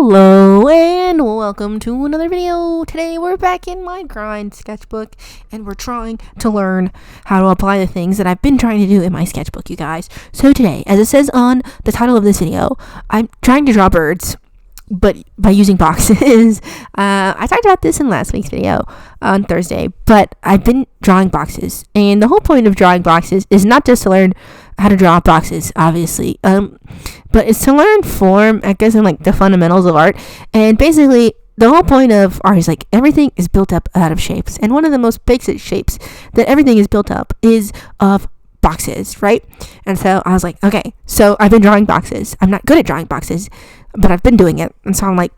Hello and welcome to another video. Today we're back in my grind sketchbook and we're trying to learn how to apply the things that I've been trying to do in my sketchbook, you guys. So today, as it says on the title of this video, I'm trying to draw birds, but by using boxes. I talked about this in last week's video on Thursday, but I've been drawing boxes, and the whole point of drawing boxes is not just to learn how to draw boxes, obviously, but it's to learn form, I guess, and like the fundamentals of art. And basically the whole point of art is like everything is built up out of shapes, and one of the most basic shapes that everything is built up is of boxes, right? And so I was like, okay, so I've been drawing boxes. I'm not good at drawing boxes, but I've been doing it, and so I'm like,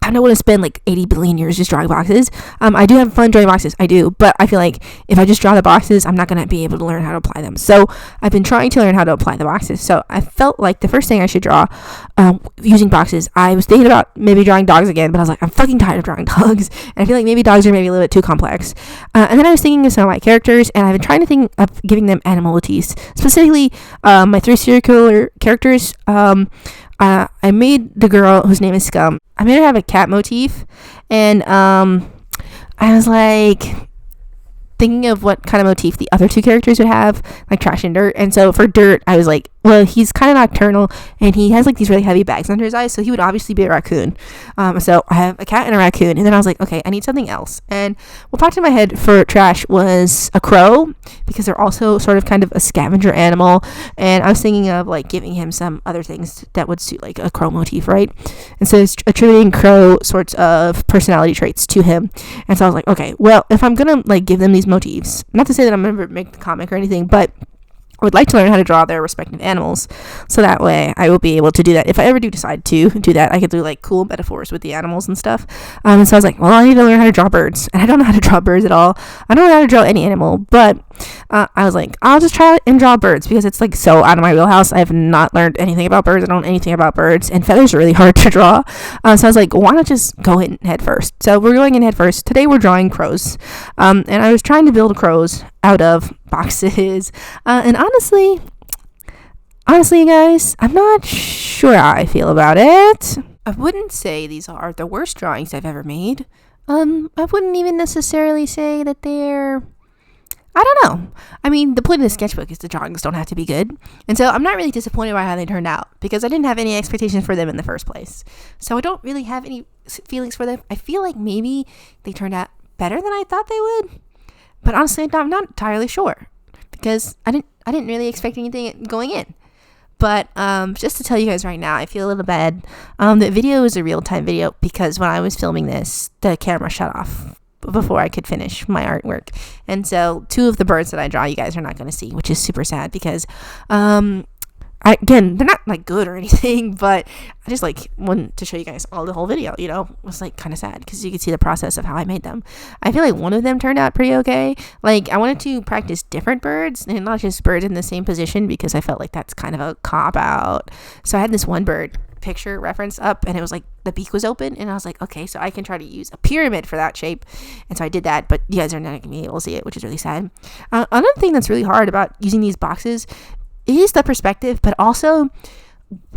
I don't want to spend like 80 billion years just drawing boxes. I do have fun drawing boxes, I do, but I feel like if I just draw the boxes, I'm not going to be able to learn how to apply them. So I've been trying to learn how to apply the boxes. So I felt like the first thing I should draw using boxes, I was thinking about maybe drawing dogs again, but I was like, I'm fucking tired of drawing dogs, and I feel like maybe dogs are maybe a little bit too complex. And then I was thinking of some of my characters, and I've been trying to think of giving them animal motifs, specifically my three serial killer characters. I made the girl whose name is Scum. I made her have a cat motif, and I was like thinking of what kind of motif the other two characters would have, like Trash and Dirt. And so for Dirt, I was like, well, he's kind of nocturnal, and he has like these really heavy bags under his eyes, so he would obviously be a raccoon. So I have a cat and a raccoon, and then I was like, okay, I need something else. And what popped in my head for Trash was a crow, because they're also sort of kind of a scavenger animal, and I was thinking of like giving him some other things that would suit like a crow motif, right? And so it's attributing crow sorts of personality traits to him. And so I was like, okay, well, if I'm gonna like give them these motifs, not to say that I'm gonna make the comic or anything, but I would like to learn how to draw their respective animals, so that way I will be able to do that. If I ever do decide to do that, I could do like cool metaphors with the animals and stuff. And so I was like, well, I need to learn how to draw birds, and I don't know how to draw birds at all. I don't know how to draw any animal, but I was like, I'll just try and draw birds, because it's like so out of my wheelhouse. I have not learned anything about birds. I don't know anything about birds, and feathers are really hard to draw. So I was like, why not just go in head first? So we're going in head first. Today we're drawing crows, and I was trying to build crows out of boxes, and honestly, you guys, I'm not sure how I feel about it. I wouldn't say these are the worst drawings I've ever made. I wouldn't even necessarily say that they're, I don't know. I mean, the point of the sketchbook is the drawings don't have to be good, and so I'm not really disappointed by how they turned out, because I didn't have any expectations for them in the first place. So I don't really have any feelings for them. I feel like maybe they turned out better than I thought they would, but honestly, I'm not entirely sure, because I didn't really expect anything going in. But just to tell you guys right now, I feel a little bad. The video is a real-time video, because when I was filming this, the camera shut off before I could finish my artwork. And so two of the birds that I draw, you guys are not going to see, which is super sad, because again, they're not like good or anything, but I just like wanted to show you guys all the whole video, you know. It was like kind of sad, because you could see the process of how I made them. I feel like one of them turned out pretty okay. Like, I wanted to practice different birds and not just birds in the same position, because I felt like that's kind of a cop out. So I had this one bird picture reference up, and it was like the beak was open, and I was like, okay, so I can try to use a pyramid for that shape. And so I did that, but you guys are not gonna be able to see it, which is really sad. Another thing that's really hard about using these boxes is the perspective, but also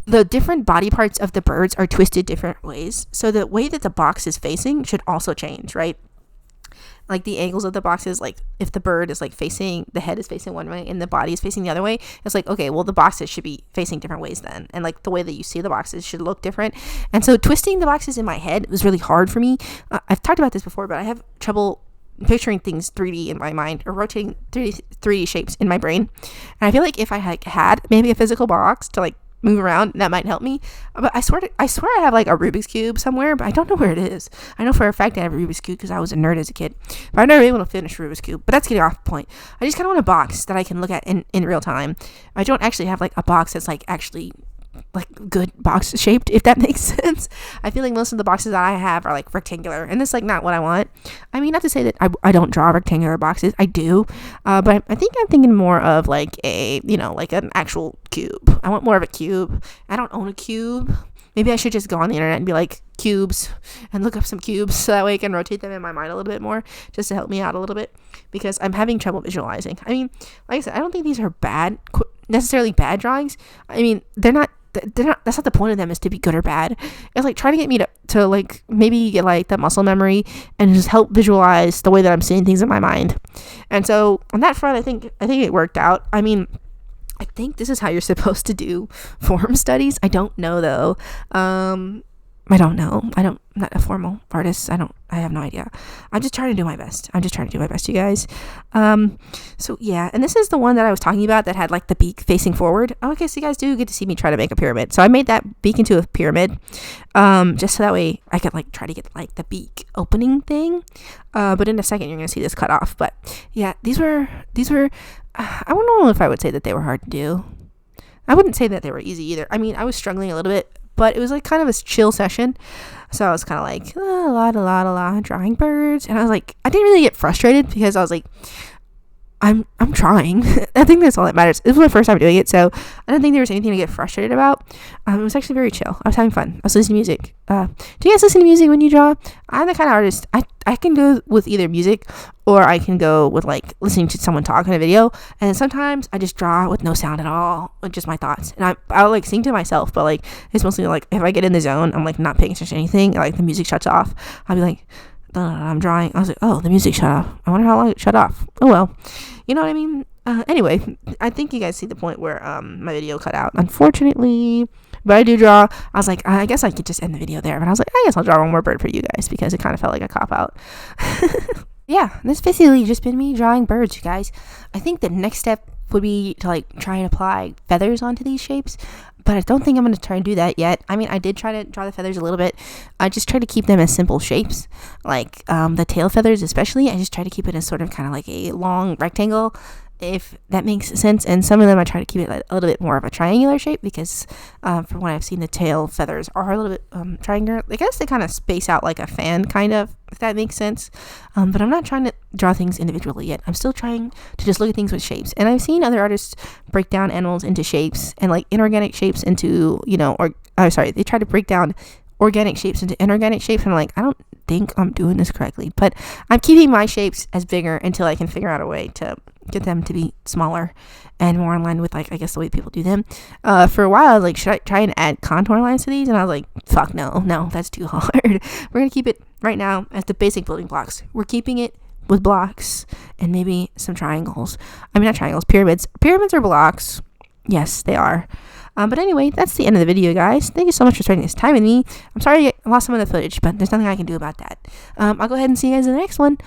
the different body parts of the birds are twisted different ways. So the way that the box is facing should also change, right? Like the angles of the boxes, like if the bird is like facing, the head is facing one way and the body is facing the other way, it's like, okay, well, the boxes should be facing different ways then. And like the way that you see the boxes should look different. And so twisting the boxes in my head was really hard for me. I've talked about this before, but I have trouble picturing things 3D in my mind, or rotating 3D shapes in my brain. And I feel like if I had maybe a physical box to like move around, that might help me. But I swear I have like a Rubik's Cube somewhere, but I don't know where it is. I know for a fact I have a Rubik's Cube, because I was a nerd as a kid, but I've never been able to finish Rubik's Cube. But that's getting off the point. I just kind of want a box that I can look at in real time. I don't actually have like a box that's like actually like good box shaped, if that makes sense. I feel like most of the boxes that I have are like rectangular, and it's like not what I want. I mean, not to say that I don't draw rectangular boxes, I do, but I think I'm thinking more of like a, you know, like an actual cube. I want more of a cube. I don't own a cube. Maybe I should just go on the internet and be like cubes and look up some cubes, so that way I can rotate them in my mind a little bit more, just to help me out a little bit, because I'm having trouble visualizing. I mean, like I said, I don't think these are necessarily bad drawings. I mean, they're not that's not the point of them, is to be good or bad. It's like trying to get me to like maybe get like that muscle memory and just help visualize the way that I'm seeing things in my mind. And so on that front, I think it worked out. I mean, I think this is how you're supposed to do form studies. I don't know though. I don't know. I'm not a formal artist. I have no idea. I'm just trying to do my best. You guys. So yeah, and this is the one that I was talking about that had like the beak facing forward. Oh, okay, so you guys do get to see me try to make a pyramid. So I made that beak into a pyramid, just so that way I could like try to get like the beak opening thing. But in a second you're gonna see this cut off. But yeah, these were. I don't know if I would say that they were hard to do. I wouldn't say that they were easy either. I mean, I was struggling a little bit, but it was like kind of a chill session. So I was kind of like, a lot, drawing birds. And I was like, I didn't really get frustrated because I was like, I'm trying. I think that's all that matters. This was my first time doing it, so I don't think there was anything to get frustrated about. It was actually very chill. I was having fun. I was listening to music. Do you guys listen to music when you draw? I'm the kind of artist, I can go with either music or I can go with like listening to someone talk in a video. And then sometimes I just draw with no sound at all, with just my thoughts. And I'll like sing to myself, but like it's mostly like if I get in the zone, I'm like not paying attention to anything. Like the music shuts off. I'll be like, I'm drawing. I was like, oh, the music shut off. I wonder how long it shut off. Oh well, you know what I mean. Anyway, I think you guys see the point where my video cut out, unfortunately. But I do draw. I was like, I guess I could just end the video there. But I was like, I guess I'll draw one more bird for you guys because it kind of felt like a cop out. Yeah, this basically just been me drawing birds, you guys. I think the next step would be to like try and apply feathers onto these shapes. But I don't think I'm going to try and do that yet. I mean, I did try to draw the feathers a little bit. I just try to keep them as simple shapes. Like the tail feathers especially, I just try to keep it as sort of kind of like a long rectangle, if that makes sense. And some of them I try to keep it a little bit more of a triangular shape because from what I've seen, the tail feathers are a little bit triangular. I guess they kind of space out like a fan, kind of, if that makes sense. But I'm not trying to draw things individually yet. I'm still trying to just look at things with shapes. And I've seen other artists break down animals into shapes and like inorganic shapes into, they try to break down organic shapes into inorganic shapes. And I'm like, I don't think I'm doing this correctly. But I'm keeping my shapes as bigger until I can figure out a way to get them to be smaller and more in line with like I guess the way people do them. For a while I was like, should I try and add contour lines to these? And I was like, fuck no, that's too hard. We're gonna keep it right now as the basic building blocks. We're keeping it with blocks and maybe some triangles. I mean, not triangles, pyramids. Pyramids are blocks. Yes, they are. But anyway, that's the end of the video, guys. Thank you so much for spending this time with me. I'm sorry I lost some of the footage, but there's nothing I can do about that. I'll go ahead and see you guys in the next one.